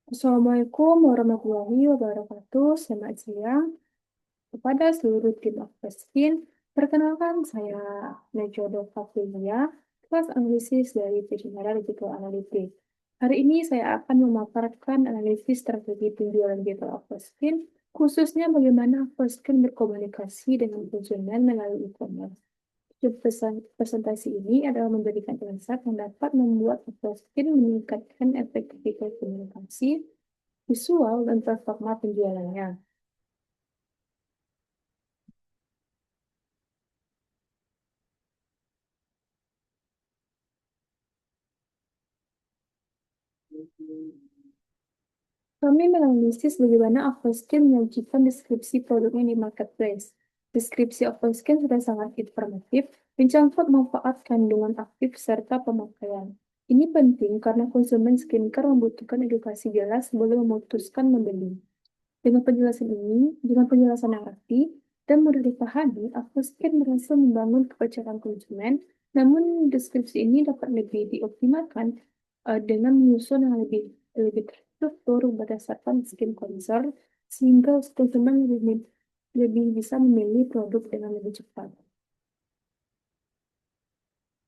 Assalamualaikum warahmatullahi wabarakatuh. Selamat siang kepada seluruh tim Skin. Perkenalkan, saya Nejodo Fafilia, kelas analisis dari Visionary Digital Analytics. Hari ini saya akan memaparkan analisis strategi penjualan digital Skin, khususnya bagaimana Skin berkomunikasi dengan konsumen melalui e-commerce. Presentasi ini adalah memberikan insight yang dapat membuat Skin meningkatkan efektivitas komunikasi visual dan performa penjualannya. Kami menganalisis bagaimana Aquaskin menyajikan deskripsi produknya di marketplace. Deskripsi Aquaskin sudah sangat informatif, mencakup manfaat kandungan aktif serta pemakaian. Ini penting karena konsumen skincare membutuhkan edukasi jelas sebelum memutuskan membeli. Dengan penjelasan yang rapi dan mudah dipahami, Aquaskin berhasil membangun kepercayaan konsumen. Namun, deskripsi ini dapat lebih dioptimalkan dengan menyusun yang lebih terstruktur berdasarkan skin concern, sehingga konsumen lebih bisa memilih produk dengan lebih cepat.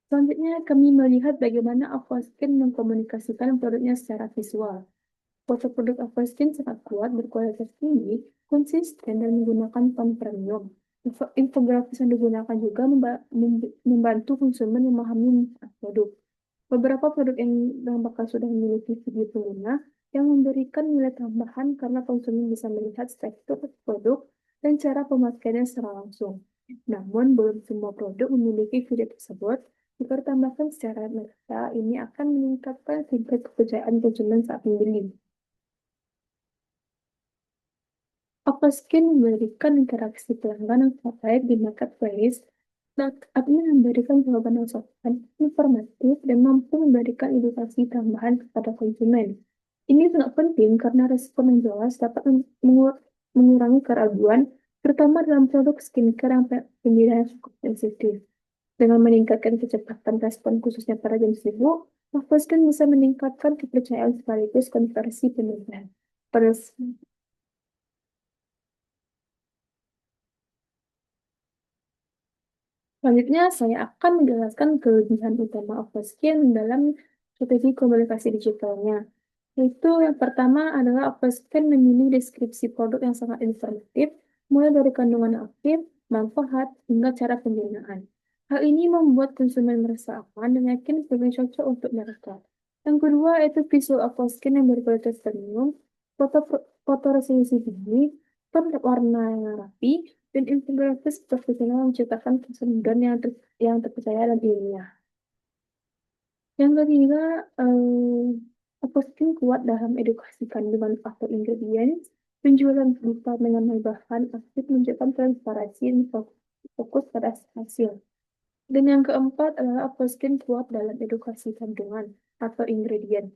Selanjutnya, kami melihat bagaimana Aquaskin mengkomunikasikan produknya secara visual. Foto produk Aquaskin sangat kuat, berkualitas tinggi, konsisten, dan menggunakan font premium. Infografis yang digunakan juga membantu konsumen memahami manfaat produk. Beberapa produk yang bakal sudah memiliki video pengguna yang memberikan nilai tambahan karena konsumen bisa melihat struktur produk dan cara pemakaiannya secara langsung. Namun, belum semua produk memiliki video tersebut. Jika ditambahkan secara merata, ini akan meningkatkan tingkat kepercayaan konsumen saat membeli. Aquaskin memberikan interaksi pelanggan yang sangat baik di marketplace. Admin memberikan jawaban yang sopan, informatif, dan mampu memberikan edukasi tambahan kepada konsumen. Ini sangat penting karena respon yang jelas dapat mengurangi keraguan, terutama dalam produk skincare yang pemilihan cukup sensitif. Dengan meningkatkan kecepatan respon khususnya pada jam sibuk, Aquaskin bisa meningkatkan kepercayaan sekaligus konversi pembelian. Pada Selanjutnya, saya akan menjelaskan kelebihan utama Aquaskin dalam strategi komunikasi digitalnya. Yaitu yang pertama adalah Aquaskin memilih deskripsi produk yang sangat informatif, mulai dari kandungan aktif, manfaat, hingga cara penggunaan. Hal ini membuat konsumen merasa aman dan yakin produk cocok untuk mereka. Yang kedua, itu visual Aquaskin yang berkualitas premium, foto, foto resolusi tinggi, font warna yang rapi, dan infografis profesional menciptakan kesan yang terpercaya dan ilmiah. Yang ketiga, Aquaskin kuat dalam edukasi kandungan faktor ingredients, penjualan berupa mengenai bahan aktif menunjukkan transparansi dan fokus pada hasil. Dan yang keempat adalah Aquaskin kuat dalam edukasi kandungan atau ingredient.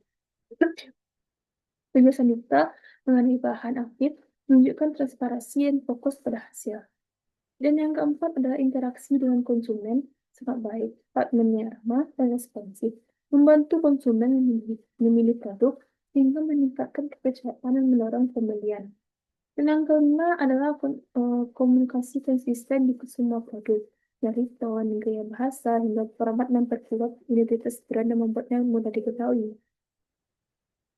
Penjelasan detail mengenai bahan aktif menunjukkan transparansi dan fokus pada hasil. Dan yang keempat adalah interaksi dengan konsumen sangat baik, partnernya ramah dan responsif, membantu konsumen memilih produk sehingga meningkatkan kepercayaan dan mendorong pembelian. Dan yang kelima adalah komunikasi konsisten di semua produk, dari tone, gaya bahasa, hingga format memperkuat identitas brand dan membuatnya mudah diketahui.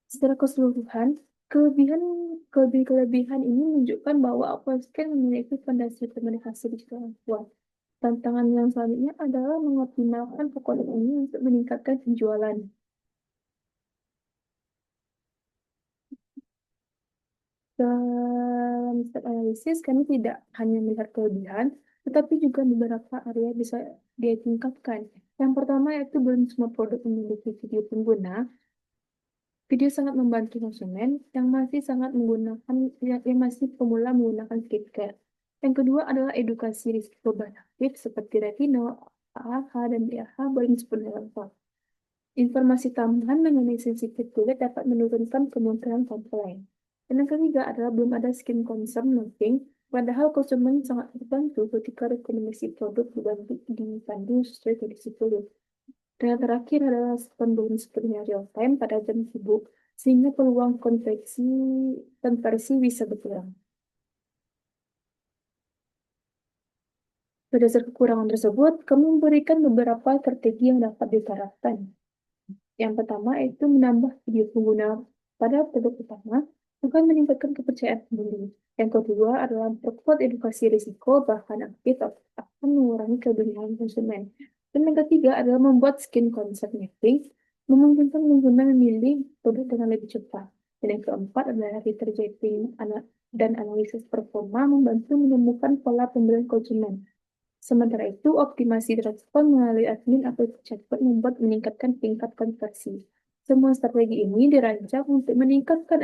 Secara keseluruhan, kelebihan ini menunjukkan bahwa Aquascan memiliki fondasi komunikasi digital yang kuat. Tantangan yang selanjutnya adalah mengoptimalkan produk ini untuk meningkatkan penjualan. Dalam step analisis, kami tidak hanya melihat kelebihan, tetapi juga beberapa area bisa dia tingkatkan. Yang pertama yaitu belum semua produk memiliki video pengguna. Video sangat membantu konsumen yang masih pemula menggunakan skincare. Yang kedua adalah edukasi risiko bahan aktif seperti retinol, AHA, dan BAH belum sepenuhnya lengkap. Informasi tambahan mengenai sensitif kulit dapat menurunkan kemungkinan komplain. Dan yang ketiga adalah belum ada skin concern mapping, padahal konsumen sangat terbantu ketika rekomendasi produk dipandu sesuai kondisi kulit. Dan yang terakhir adalah respon belum sepenuhnya real time pada jam sibuk. sehingga peluang konversi bisa berkurang. Berdasar kekurangan tersebut, kami memberikan beberapa strategi yang dapat diterapkan. Yang pertama itu menambah video pengguna pada produk utama akan meningkatkan kepercayaan pembeli. Yang kedua adalah memperkuat edukasi risiko bahan aktif akan mengurangi kebingungan konsumen. Dan yang ketiga adalah membuat skin concept mapping, memungkinkan pengguna memilih produk dengan lebih cepat. Dan yang keempat adalah retargeting dan analisis performa membantu menemukan pola pembelian konsumen. Sementara itu, optimasi respon melalui admin atau chatbot membuat meningkatkan tingkat konversi. Semua strategi ini dirancang untuk meningkatkan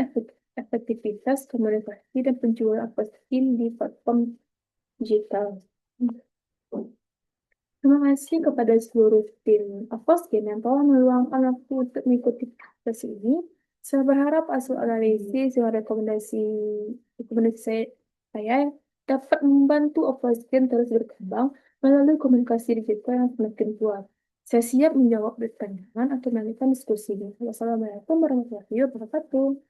efektivitas komunikasi dan penjualan aquaskin di platform digital. Terima kasih kepada seluruh tim Aquaskin yang telah meluangkan waktu untuk mengikuti proses ini. Saya berharap hasil analisis dan rekomendasi saya dapat membantu Aquaskin terus berkembang melalui komunikasi digital yang semakin kuat. Saya siap menjawab pertanyaan atau melanjutkan diskusinya. Wassalamualaikum warahmatullahi wabarakatuh.